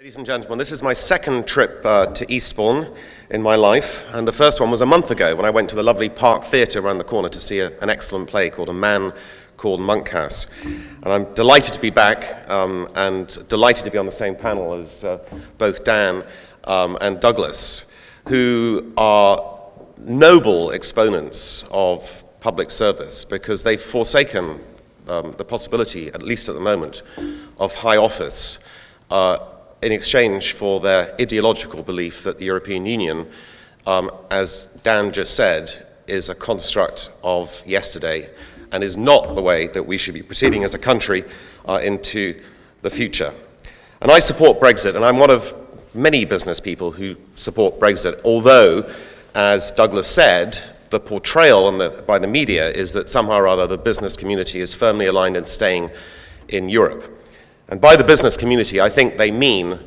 Ladies and gentlemen, this is my second trip to Eastbourne in my life, and the first one was a month ago when I went to the lovely Park Theatre around the corner to see an excellent play called A Man Called Monkhouse. And I'm delighted to be back and delighted to be on the same panel as both Dan and Douglas, who are noble exponents of public service because they've forsaken the possibility, at least at the moment, of high office in exchange for their ideological belief that the European Union, as Dan just said, is a construct of yesterday and is not the way that we should be proceeding as a country into the future. And I support Brexit, and I'm one of many business people who support Brexit, although, as Douglas said, the portrayal by the media is that somehow or other the business community is firmly aligned in staying in Europe. And by the business community, I think they mean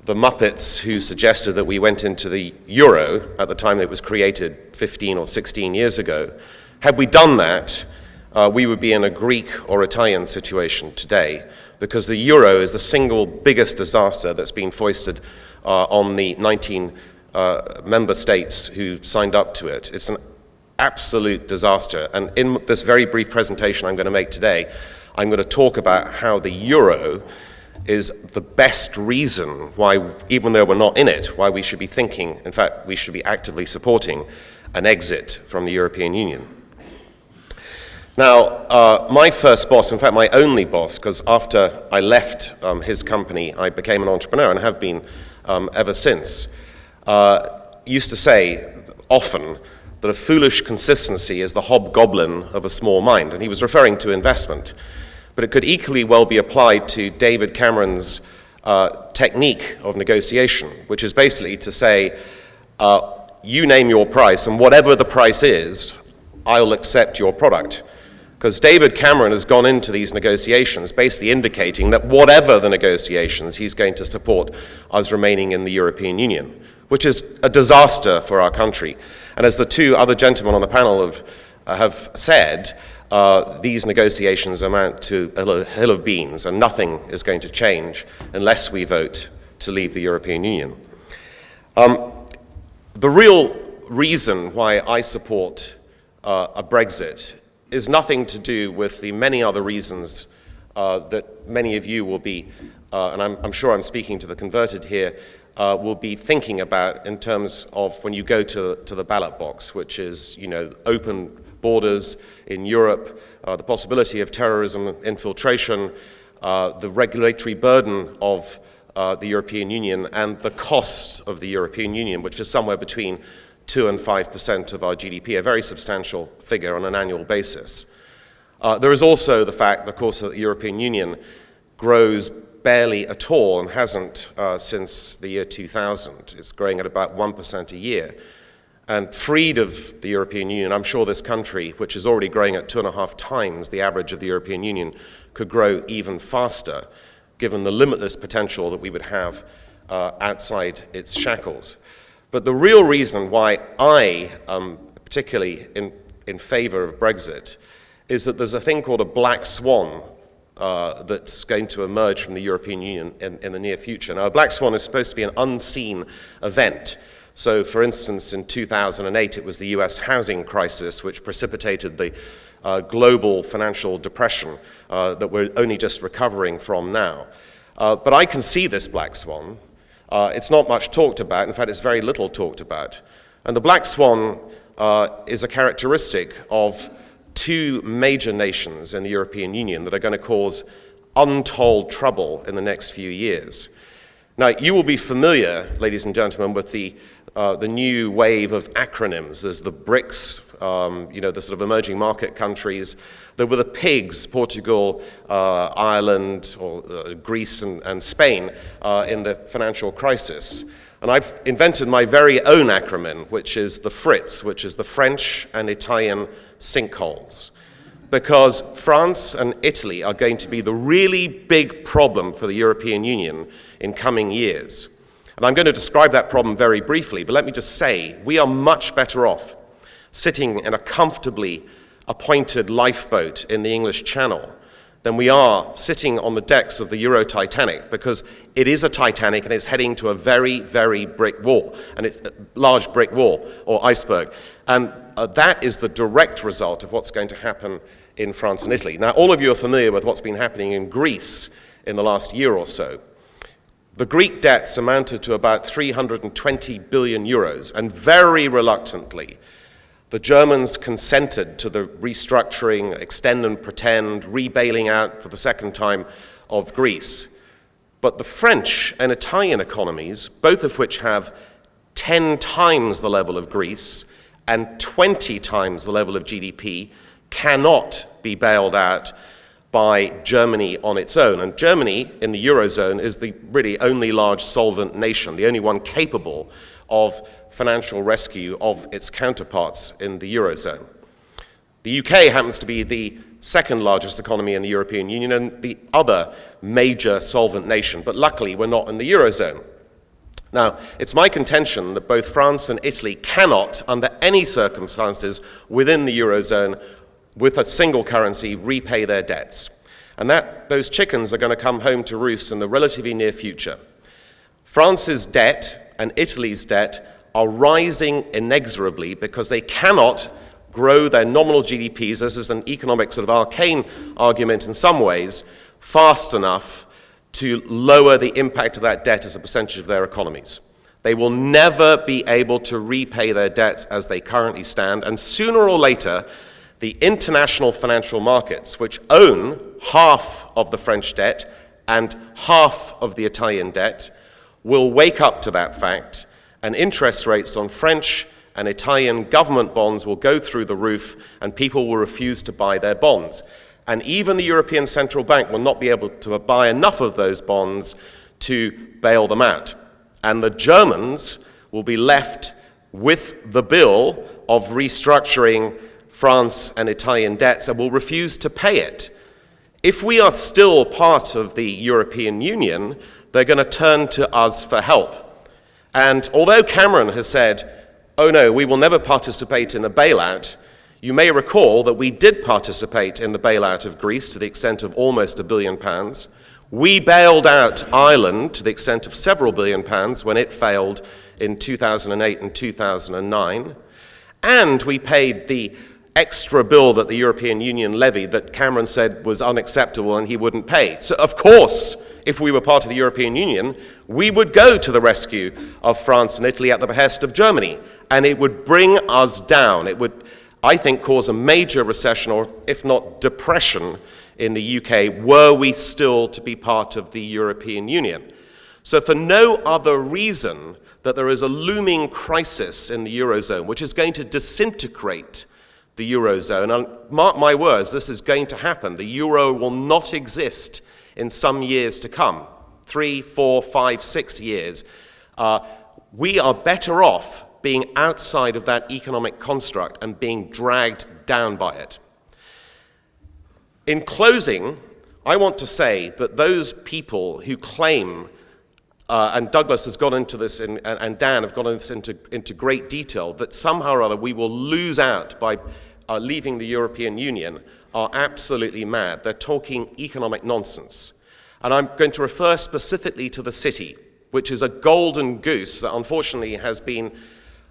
the Muppets who suggested that we went into the euro at the time that it was created 15 or 16 years ago. Had we done that, we would be in a Greek or Italian situation today, because the euro is the single biggest disaster that's been foisted on the 19 member states who signed up to it. It's an absolute disaster. And in this very brief presentation I'm going to make today, I'm going to talk about how the euro is the best reason why, even though we're not in it, why we should be thinking, in fact, we should be actively supporting an exit from the European Union. Now, my first boss, in fact, my only boss, because after I left his company, I became an entrepreneur and have been ever since, used to say often that a foolish consistency is the hobgoblin of a small mind, and he was referring to investment. But it could equally well be applied to David Cameron's technique of negotiation, which is basically to say, you name your price, and whatever the price is, I'll accept your product. Because David Cameron has gone into these negotiations basically indicating that whatever the negotiations, he's going to support us remaining in the European Union, which is a disaster for our country. And as the two other gentlemen on the panel have said, these negotiations amount to a hill of beans, and nothing is going to change unless we vote to leave the European Union. The real reason why I support a Brexit is nothing to do with the many other reasons that many of you will be, and I'm sure I'm speaking to the converted here, will be thinking about in terms of when you go to the ballot box, which is, open borders in Europe, the possibility of terrorism infiltration, the regulatory burden of the European Union, and the cost of the European Union, which is somewhere between 2 and 5% of our GDP, a very substantial figure on an annual basis. There is also the fact, of course, that the European Union grows barely at all and hasn't since the year 2000. It's growing at about 1% a year. And freed of the European Union, I'm sure this country, which is already growing at 2.5 times the average of the European Union, could grow even faster, given the limitless potential that we would have outside its shackles. But the real reason why I am particularly in favor of Brexit is that there's a thing called a black swan that's going to emerge from the European Union in the near future. Now, a black swan is supposed to be an unseen event. So, for instance, in 2008, it was the US housing crisis which precipitated the global financial depression that we're only just recovering from now. But I can see this black swan. It's not much talked about. In fact, it's very little talked about. And the black swan is a characteristic of two major nations in the European Union that are going to cause untold trouble in the next few years. Now, you will be familiar, ladies and gentlemen, with the new wave of acronyms. There's the BRICS, the sort of emerging market countries. There were the PIGS, Portugal, Ireland, or Greece and Spain in the financial crisis. And I've invented my very own acronym, which is the FRITS, which is the French and Italian sinkholes. Because France and Italy are going to be the really big problem for the European Union in coming years. And I'm going to describe that problem very briefly, but let me just say, we are much better off sitting in a comfortably appointed lifeboat in the English Channel than we are sitting on the decks of the Euro Titanic, because it is a Titanic and it's heading to a very, very brick wall, and it's a large brick wall or iceberg. And that is the direct result of what's going to happen in France and Italy. Now, all of you are familiar with what's been happening in Greece in the last year or so. The Greek debts amounted to about 320 billion euros, and very reluctantly, the Germans consented to the restructuring, extend and pretend, rebailing out for the second time of Greece. But the French and Italian economies, both of which have 10 times the level of Greece and 20 times the level of GDP, cannot be bailed out by Germany on its own. And Germany, in the Eurozone, is the really only large solvent nation, the only one capable of financial rescue of its counterparts in the Eurozone. The UK happens to be the second largest economy in the European Union and the other major solvent nation, but luckily we're not in the Eurozone. Now, it's my contention that both France and Italy cannot, under any circumstances within the Eurozone, with a single currency, repay their debts. And those chickens are going to come home to roost in the relatively near future. France's debt and Italy's debt are rising inexorably because they cannot grow their nominal GDPs, this is an economic sort of arcane argument in some ways, fast enough to lower the impact of that debt as a percentage of their economies. They will never be able to repay their debts as they currently stand, and sooner or later, the international financial markets, which own half of the French debt and half of the Italian debt, will wake up to that fact, and interest rates on French and Italian government bonds will go through the roof, and people will refuse to buy their bonds. And even the European Central Bank will not be able to buy enough of those bonds to bail them out. And the Germans will be left with the bill of restructuring France and Italian debts and will refuse to pay it. If we are still part of the European Union, they're going to turn to us for help. And although Cameron has said, oh no, we will never participate in a bailout, you may recall that we did participate in the bailout of Greece to the extent of almost £1 billion. We bailed out Ireland to the extent of several billion pounds when it failed in 2008 and 2009. And we paid the extra bill that the European Union levied that Cameron said was unacceptable and he wouldn't pay. So of course, if we were part of the European Union, we would go to the rescue of France and Italy at the behest of Germany, and it would bring us down. It would, I think, cause a major recession, or if not depression, in the UK, were we still to be part of the European Union. So for no other reason that there is a looming crisis in the Eurozone, which is going to disintegrate the Eurozone, and mark my words, this is going to happen. The Euro will not exist in some years to come, 3, 4, 5, 6 years. We are better off being outside of that economic construct and being dragged down by it. In closing, I want to say that those people who claim, and Douglas has gone into this, and Dan have gone into great detail, that somehow or other we will lose out by leaving the European Union, are absolutely mad. They're talking economic nonsense. And I'm going to refer specifically to the city, which is a golden goose that unfortunately has been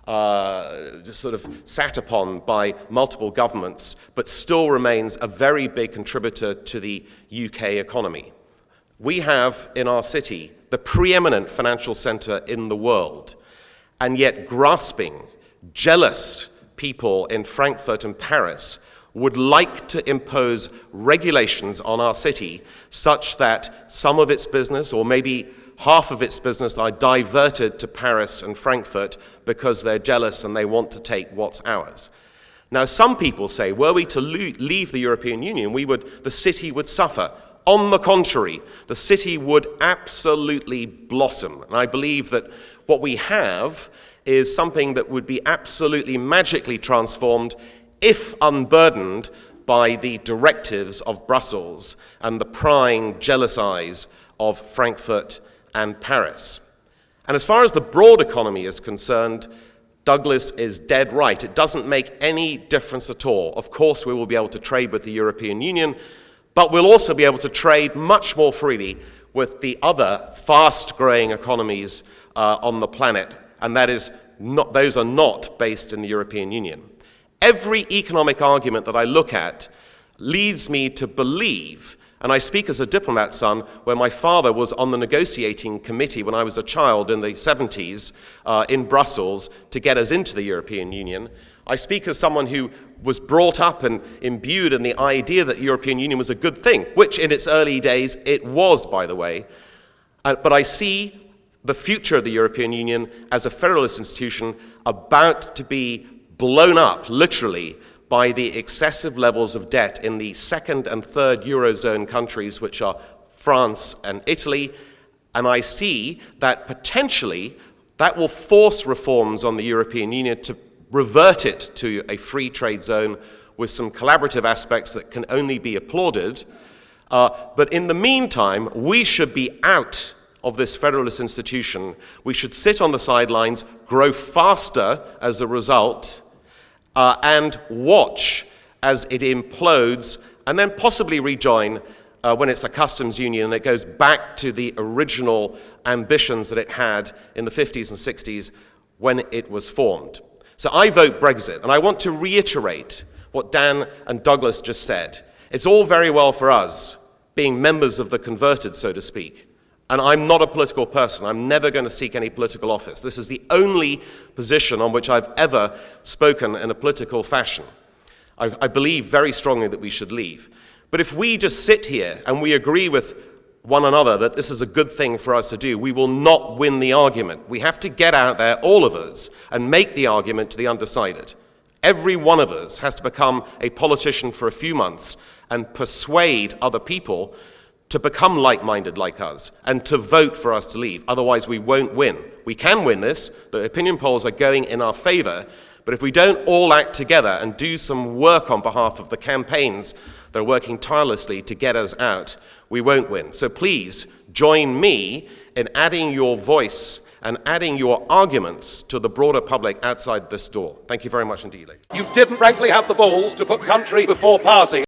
just sort of sat upon by multiple governments, but still remains a very big contributor to the UK economy. We have in our city the preeminent financial center in the world, and yet grasping, jealous people in Frankfurt and Paris would like to impose regulations on our city such that some of its business, or maybe half of its business, are diverted to Paris and Frankfurt because they're jealous and they want to take what's ours. Now, some people say, were we to leave the European Union, the city would suffer. On the contrary, the city would absolutely blossom. And I believe that what we have is something that would be absolutely magically transformed if unburdened by the directives of Brussels and the prying, jealous eyes of Frankfurt and Paris. And as far as the broad economy is concerned, Douglas is dead right. It doesn't make any difference at all. Of course, we will be able to trade with the European Union, But we'll also be able to trade much more freely with the other fast-growing economies on the planet, and those are not based in the European Union. Every economic argument that I look at leads me to believe, and I speak as a diplomat son, where my father was on the negotiating committee when I was a child in the 70s in Brussels to get us into the European Union. I speak as someone who was brought up and imbued in the idea that the European Union was a good thing, which in its early days it was, by the way. But I see the future of the European Union as a federalist institution about to be blown up, literally, by the excessive levels of debt in the second and third Eurozone countries, which are France and Italy. And I see that potentially that will force reforms on the European Union to revert it to a free trade zone with some collaborative aspects that can only be applauded. But in the meantime, we should be out of this federalist institution. We should sit on the sidelines, grow faster as a result, and watch as it implodes, and then possibly rejoin when it's a customs union and it goes back to the original ambitions that it had in the 50s and 60s when it was formed. So I vote Brexit, and I want to reiterate what Dan and Douglas just said. It's all very well for us being members of the converted, so to speak. And I'm not a political person. I'm never going to seek any political office. This is the only position on which I've ever spoken in a political fashion. I believe very strongly that we should leave. But if we just sit here and we agree with one another that this is a good thing for us to do, we will not win the argument. We have to get out there, all of us, and make the argument to the undecided. Every one of us has to become a politician for a few months and persuade other people to become like-minded like us and to vote for us to leave. Otherwise, we won't win. We can win this. The opinion polls are going in our favor. But if we don't all act together and do some work on behalf of the campaigns that are working tirelessly to get us out, we won't win. So please join me in adding your voice and adding your arguments to the broader public outside this door. Thank you very much indeed, ladies. You didn't frankly have the balls to put country before party.